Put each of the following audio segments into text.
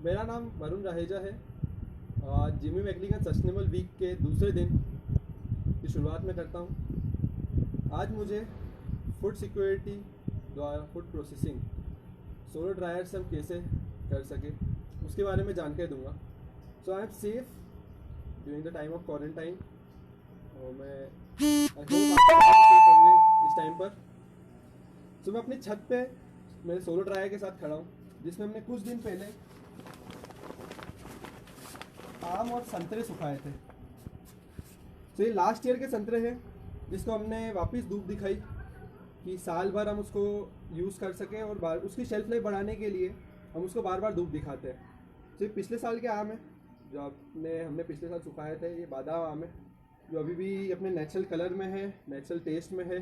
मेरा नाम वरुण रहेजा है। जिमी मैकलिंगन सस्टेनेबल वीक के दूसरे दिन की शुरुआत में करता हूँ। आज मुझे फूड सिक्योरिटी द्वारा फूड प्रोसेसिंग सोलर ड्रायर से हम कैसे कर सके उसके बारे में जानकारी दूंगा। So I am safe during the time of quarantine और मैं आई होप आप सेफ होंगे इस टाइम पर। सो मैं अपनी छत पे मेरे सोलर ड्रायर के साथ खड़ा हूँ, जिसमें हमने कुछ दिन पहले आम और संतरे सुखाए थे। तो ये लास्ट ईयर के संतरे हैं, जिसको हमने वापस धूप दिखाई कि साल भर हम उसको यूज़ कर सकें और बार उसकी शेल्फ लाइफ बढ़ाने के लिए हम उसको बार बार धूप दिखाते हैं। तो ये पिछले साल के आम है जो हमने पिछले साल सुखाए थे। ये बादाम आम है जो अभी भी अपने नेचुरल कलर में है, नेचुरल टेस्ट में है।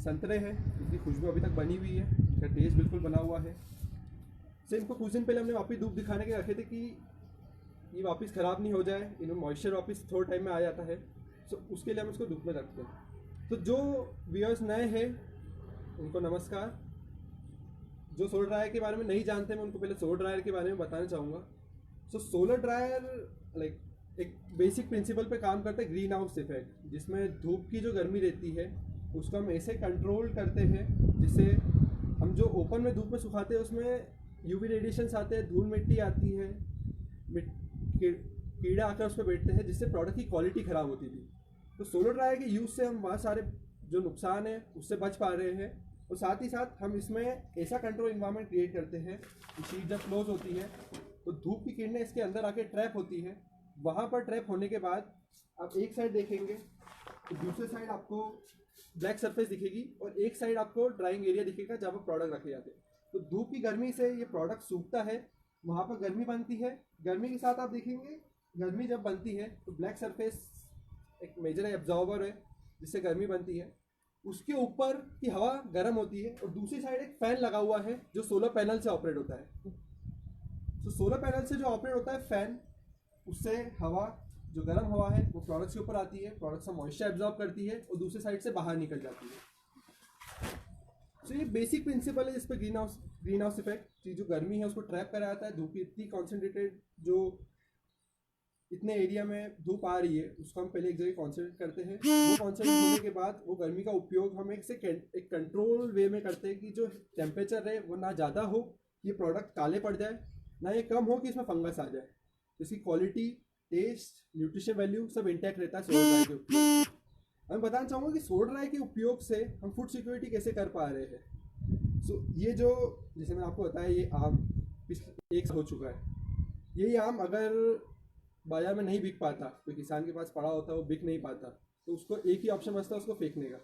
संतरे हैं जिसकी खुशबू अभी तक बनी हुई है, इसका टेस्ट बिल्कुल बना हुआ है। तो इनको कुछ दिन पहले हमने वापस धूप दिखाने के रखे थे कि ये वापस ख़राब नहीं हो जाए, इनमें मॉइस्चर वापस थोड़े टाइम में आ जाता है। सो उसके लिए हम इसको धूप में रखते हैं। तो जो व्यूअर्स नए हैं उनको नमस्कार। जो सोलर ड्रायर के बारे में नहीं जानते, मैं उनको पहले सोलर ड्रायर के बारे में बताना चाहूँगा। सो सोलर ड्रायर लाइक एक बेसिक प्रिंसिपल पे काम करता है, ग्रीन हाउस इफेक्ट, जिसमें धूप की जो गर्मी रहती है उसको हम ऐसे कंट्रोल करते हैं जिससे हम जो ओपन में धूप में सुखाते हैं उसमें यूवी रेडिएशंस आते हैं, धूल मिट्टी आती है, कीड़े आकर उस पर बैठते हैं, जिससे प्रोडक्ट की क्वालिटी ख़राब होती थी। तो सोलर ड्रायर के यूज़ से हम बहुत सारे जो नुकसान है उससे बच पा रहे हैं। और साथ ही साथ हम इसमें ऐसा कंट्रोल इन्वायरमेंट क्रिएट करते हैं कि शीट जब क्लोज होती है तो धूप की किरणें इसके अंदर आके ट्रैप होती है। वहाँ पर ट्रैप होने के बाद आप एक साइड देखेंगे तो दूसरे साइड आपको ब्लैक सरफेस दिखेगी और एक साइड आपको ड्राइंग एरिया दिखेगा जहाँ पर प्रोडक्ट रखे जाते हैं। तो धूप की गर्मी से ये प्रोडक्ट सूखता है, वहाँ पर गर्मी बनती है। गर्मी के साथ आप देखेंगे गर्मी जब बनती है तो ब्लैक सरफेस एक मेजर एब्जॉर्बर है जिससे गर्मी बनती है। उसके ऊपर की हवा गर्म होती है और दूसरी साइड एक फ़ैन लगा हुआ है जो सोलर पैनल से ऑपरेट होता है। तो सोलर पैनल से जो ऑपरेट होता है फ़ैन, उससे हवा जो गर्म हवा है वो प्रोडक्ट्स के ऊपर आती है, प्रोडक्ट्स का मॉइस्चर एब्जॉर्ब करती है और दूसरी साइड से बाहर निकल जाती है। तो ये बेसिक प्रिंसिपल है जिस पर ग्रीन हाउस इफेक्ट की जो गर्मी है उसको ट्रैप करा जाता है। धूप की इतनी कॉन्सेंट्रेटेड जो इतने एरिया में धूप आ रही है उसको हम पहले एक जगह कॉन्सेंट्रेट करते हैं। वो कॉन्सेंट्रेट होने के बाद वो गर्मी का उपयोग हम एक कंट्रोल वे में करते हैं कि जो टेम्परेचर है वो ना ज़्यादा हो कि ये प्रोडक्ट काले पड़ जाए, ना ये कम हो कि इसमें फंगस आ जाए। इसकी क्वालिटी, टेस्ट, न्यूट्रिशन वैल्यू सब इंटैक्ट रहता है सोलर ड्राई के उपयोग। मैं बताना चाहूँगा कि सोलर ड्राई के उपयोग से हम फूड सिक्योरिटी कैसे कर पा रहे हैं। सो ये जो जैसे मैंने आपको बताया ये आम पिछले एक साल हो चुका है। यही आम अगर बाजार में नहीं बिक पाता, कोई किसान के पास पड़ा होता वो बिक नहीं पाता, तो उसको एक ही ऑप्शन बचता उसको फेंकने का।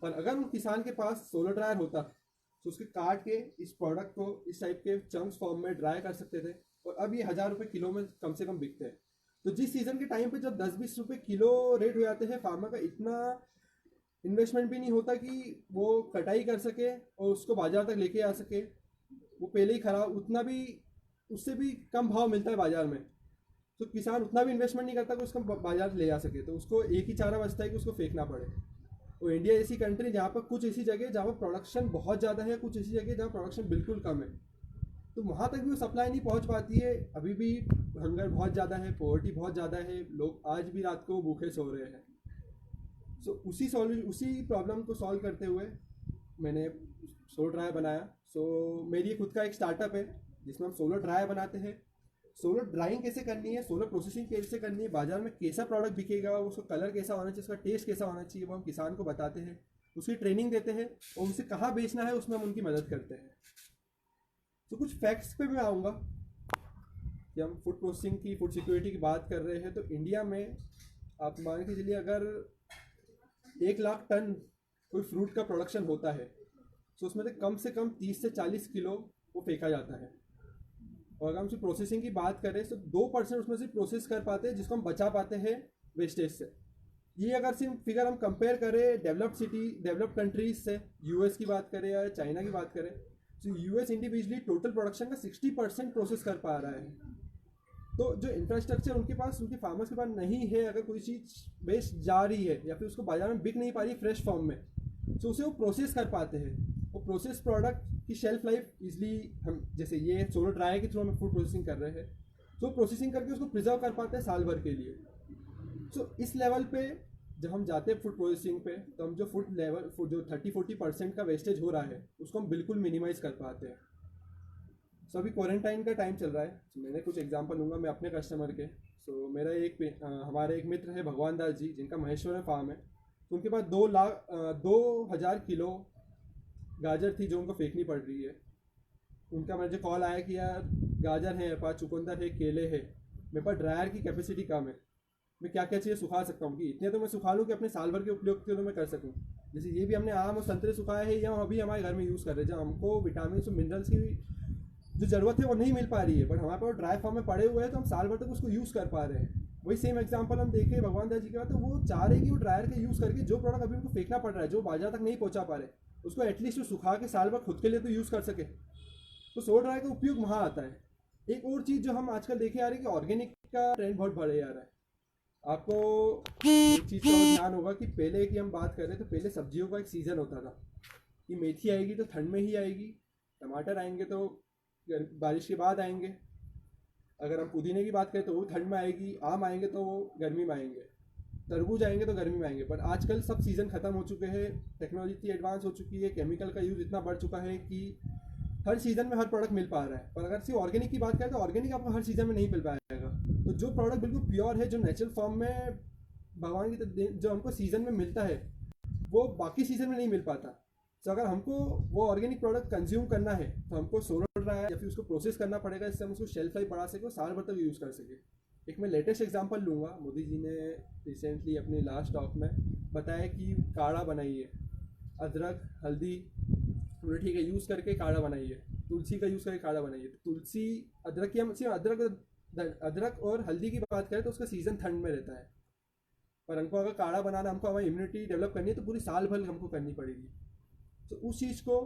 पर अगर उस किसान के पास सोलर ड्रायर होता तो उसके काट के इस प्रोडक्ट को इस टाइप के चंक्स फॉर्म में ड्राई कर सकते थे और अब ये 1000 रुपये किलो में कम से कम बिकते हैं। तो जिस सीज़न के टाइम पे जब 10-20 रुपये किलो रेट हो जाते हैं, फार्मर का इतना इन्वेस्टमेंट भी नहीं होता कि वो कटाई कर सके और उसको बाजार तक लेके आ सके। वो पहले ही खराब, उतना भी उससे भी कम भाव मिलता है बाजार में, तो किसान उतना भी इन्वेस्टमेंट नहीं करता कि उसका बाजार ले आ सके। तो उसको एक ही चारा बचता है कि उसको फेंकना पड़े। और इंडिया ऐसी कंट्री जहाँ पर कुछ ऐसी जगह जहाँ पर प्रोडक्शन बहुत ज़्यादा है, कुछ ऐसी जगह जहाँ प्रोडक्शन बिल्कुल कम है, तो वहाँ तक भी वो सप्लाई नहीं पहुँच पाती है। अभी भी हंगर बहुत ज़्यादा है, पॉवर्टी बहुत ज़्यादा है, लोग आज भी रात को भूखे सो रहे हैं। सो उसी प्रॉब्लम को सॉल्व करते हुए मैंने सोलर ड्रायर बनाया। मेरी खुद का एक स्टार्टअप है जिसमें हम सोलर ड्रायर बनाते हैं। सोलर ड्राइंग कैसे करनी है, सोलर प्रोसेसिंग कैसे करनी है, बाजार में कैसा प्रोडक्ट बिकेगा, उसका कलर कैसा होना चाहिए, उसका टेस्ट कैसा होना चाहिए, वो हम किसान को बताते हैं, उसकी ट्रेनिंग देते हैं और उसे कहाँ बेचना है उसमें हम उनकी मदद करते हैं। तो कुछ फैक्ट्स पे मैं आऊँगा कि हम फूड प्रोसेसिंग की, फूड सिक्योरिटी की बात कर रहे हैं। तो इंडिया में आप मान के चलिए अगर 1 लाख टन कोई फ्रूट का प्रोडक्शन होता है तो उसमें से कम 30 से 40 किलो वो फेंका जाता है। और अगर हम सिर्फ प्रोसेसिंग की बात करें तो 2% उसमें से प्रोसेस कर पाते हैं जिसको हम बचा पाते हैं वेस्टेज से। ये अगर सिर्फ फिगर हम कंपेयर करें डेवलप्ड कंट्रीज से, यूएस की बात करें या चाइना की बात करें, तो यूएस इंडिविजुअली टोटल प्रोडक्शन का 60% प्रोसेस कर पा रहा है। तो जो इंफ्रास्ट्रक्चर उनके फार्मर्स के पास नहीं है, अगर कोई चीज़ बेच जा रही है या फिर उसको बाजार में बिक नहीं पा रही फ्रेश फॉर्म में, तो उसे वो प्रोसेस कर पाते हैं। वो प्रोसेस प्रोडक्ट कि शेल्फ लाइफ इजली हम जैसे ये सोलर ड्रायर के थ्रू हम फूड प्रोसेसिंग कर रहे हैं, तो प्रोसेसिंग करके उसको प्रिजर्व कर पाते हैं साल भर के लिए। सो इस लेवल पे जब हम जाते हैं फूड प्रोसेसिंग पे, तो हम जो फूड जो 30-40% का वेस्टेज हो रहा है उसको हम बिल्कुल मिनिमाइज कर पाते हैं। सो अभी क्वारंटाइन का टाइम चल रहा है, so मैंने कुछ एग्जांपल लूँगा मैं अपने कस्टमर के। सो मेरा हमारे एक मित्र है भगवान दास जी, जिनका महेश्वर फार्म है। तो उनके पास 2,00,000 किलो गाजर थी जो उनको फेंकनी पड़ रही है। उनका मुझे कॉल आया कि यार गाजर है मेरे पास, चुकंदर है, केले है, मेरे पास ड्रायर की कैपेसिटी कम है, मैं क्या क्या चीज़ें सुखा सकता हूँ कि इतने तो मैं सुखा लूँ कि अपने साल भर के उपयोग के लिए मैं कर सकूँ। जैसे ये भी हमने आम और संतरे सुखाए हैं, या हम अभी हमारे घर में यूज़ कर रहे हैं, जब हमको विटामिन और मिनरल्स की जो ज़रूरत है वो नहीं मिल पा रही है, बट हमारे पास ड्राई फॉर्म में पड़े हुए हैं तो हम साल भर तक उसको यूज़ कर पा रहे हैं। वही सेम एग्जांपल हम देखें भगवान दास जी के बाद, तो वो चाह रहे कि वो ड्रायर का यूज़ करके जो प्रोडक्ट अभी उनको फेंकना पड़ रहा है, जो बाजार तक नहीं पहुँचा पा रहे, उसको एटलीस्ट सुखा के साल भर खुद के लिए तो यूज़ कर सके। तो सोलर ड्रायर का उपयोग वहाँ आता है। एक और चीज़ जो हम आजकल देखे आ रही है कि ऑर्गेनिक का ट्रेंड बहुत बढ़े आ रहा है। आपको एक चीज़ का ध्यान होगा कि पहले की हम बात करें तो पहले सब्जियों का एक सीज़न होता था कि मेथी आएगी तो ठंड में ही आएगी, टमाटर आएंगे तो बारिश के बाद आएंगे, अगर हम पुदीने की बात करें तो वो ठंड में आएगी, आम आएंगे तो वो गर्मी में आएंगे, तरबूज आएंगे तो गर्मी में आएंगे। पर आजकल सब सीज़न ख़त्म हो चुके हैं, टेक्नोलॉजी इतनी एडवांस हो चुकी है, केमिकल का यूज़ इतना बढ़ चुका है कि हर सीज़न में हर प्रोडक्ट मिल पा रहा है। पर अगर सिर्फ ऑर्गेनिक की बात करें तो ऑर्गेनिक आपको हर सीज़न में नहीं मिल पाएगा। तो जो प्रोडक्ट बिल्कुल प्योर है, जो नेचुरल फॉर्म में भगवान की जो हमको सीज़न में मिलता है, वो बाकी सीज़न में नहीं मिल पाता। तो अगर हमको वो ऑर्गेनिक प्रोडक्ट कंज्यूम करना है तो हमको सोलर ड्रायर या फिर उसको प्रोसेस करना पड़ेगा, जिससे हम उसको शेल्फ लाइफ बढ़ा सके और साल भर तक यूज़ कर सके। एक मैं लेटेस्ट एग्जांपल लूँगा, मोदी जी ने रिसेंटली अपने लास्ट टॉक में बताया कि काढ़ा बनाइए, अदरक हल्दी ठीक है यूज़ करके काढ़ा बनाइए, तुलसी का यूज़ करके काढ़ा बनाइए। तो तुलसी अदरक की हम सिर्फ अदरक और हल्दी की बात करें तो उसका सीज़न ठंड में रहता है, पर हमको अगर काढ़ा बनाना, हमको हमारी इम्यूनिटी डेवलप करनी है तो पूरी साल भर हमको करनी पड़ेगी। तो उस चीज़ को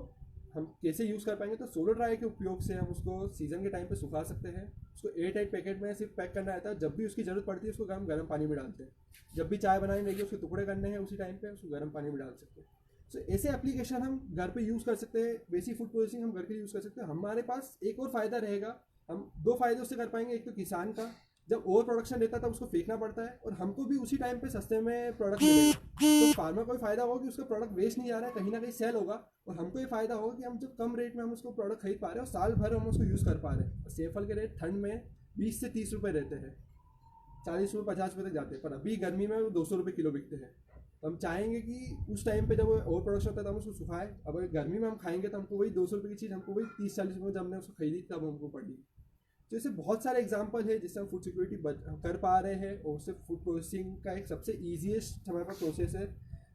हम कैसे यूज़ कर पाएंगे, तो सोलर ड्रायर के उपयोग से हम उसको सीज़न के टाइम पे सुखा सकते हैं। उसको एयर टाइट पैकेट में सिर्फ पैक करना रहता है, जब भी उसकी ज़रूरत पड़ती है उसको हम गर्म पानी में डालते हैं, जब भी चाय बनानी रहेगी उसके टुकड़े करने हैं उसी टाइम पे उसको गर्म पानी में डाल सकते हैं। तो ऐसे एप्लीकेशन हम घर पे यूज़ कर सकते हैं, बेसिक फूड प्रोसेसिंग हम घर के लिए यूज़ कर सकते हैं। हमारे पास एक और फ़ायदा रहेगा, हम 2 फ़ायदे उससे कर पाएंगे। एक तो किसान का, जब ओवर प्रोडक्शन रहता है तब उसको फेंकना पड़ता है, और हमको भी उसी टाइम पे सस्ते में प्रोडक्ट मिलेगा। तो फार्मर को भी फ़ायदा होगा कि उसका प्रोडक्ट वेस्ट नहीं जा रहा है, कहीं ना कहीं सेल होगा, और हमको ये फ़ायदा होगा कि हम जो कम रेट में हम उसको प्रोडक्ट खरीद पा रहे हैं और साल भर हम उसको यूज़ कर पा रहे हैं। सेब फल के रेट ठंड में 20 से 30 रुपये रहते हैं, 40 रुपये 50 रुपये तक जाते हैं, पर अभी गर्मी में वो 200 रुपये किलो बिकते हैं। तो हम चाहेंगे कि उस टाइम पे जब ओवर प्रोडक्शन होता है तब हम उसको सुखाएं। अब अगर गर्मी में हम खाएंगे तो हमको वही 200 रुपये की चीज़ हमको वही 30-40 रुपये जब हमने उसको खरीदी तब हमको पड़ी। तो ऐसे बहुत सारे एग्जांपल है जिससे हम फूड सिक्योरिटी कर पा रहे हैं, और उससे फूड प्रोसेसिंग का एक सबसे ईजीएस्ट हमारे पास प्रोसेस है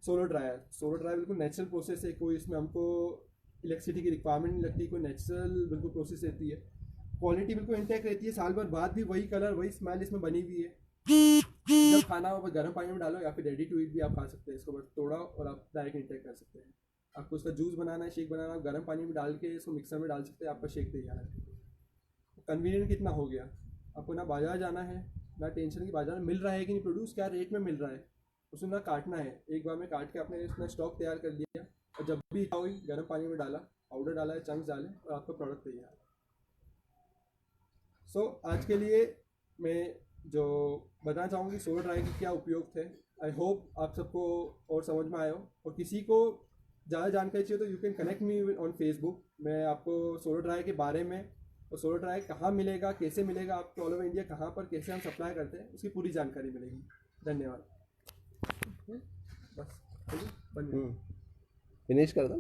सोलर ड्रायर। सोलर ड्रायर बिल्कुल नेचुरल प्रोसेस है, कोई इसमें हमको इलेक्ट्रिसिटी की रिक्वायरमेंट नहीं लगती, कोई नेचुरल बिल्कुल प्रोसेस रहती है, क्वालिटी बिल्कुल इंटैक्ट रहती है, साल भर बाद भी वही कलर वही स्मेल इसमें बनी हुई है। जब खाना हो गर्म पानी में डालो या फिर रेडी टू ईट भी आप खा सकते हैं, इसको बस तोड़ा और आप डायरेक्ट इंटेक कर सकते हैं। आपको उसका जूस बनाना है, शेक बनाना, आप गर्म पानी में डाल के इसको मिक्सर में डाल सकते हैं, आपका शेक तैयार है। कन्वीनियंट कितना हो गया, आपको ना बाजार जाना है, ना टेंशन की बाजार में मिल रहा है कि नहीं, प्रोड्यूस क्या रेट में मिल रहा है, उसको ना काटना है, एक बार में काट के आपने इसमें स्टॉक तैयार कर लिया, और जब भी इच्छा हुई गर्म पानी में डाला, पाउडर डाला है, चंक्स डाले और आपका प्रोडक्ट तैयार है। सो आज के लिए मैं जो बताना चाहूँगी सोलर ड्रायर के क्या उपयोग थे, आई होप आप सबको और समझ में आया हो। और किसी को ज़्यादा जानकारी चाहिए तो you can connect me on Facebook, मैं आपको सोलर ड्रायर के बारे में और सोलर ड्रायर कहाँ मिलेगा, कैसे मिलेगा, आपको ऑल ओवर इंडिया कहाँ पर कैसे हम सप्लाई करते हैं उसकी पूरी जानकारी मिलेगी। धन्यवाद। बस फिनिश कर दो।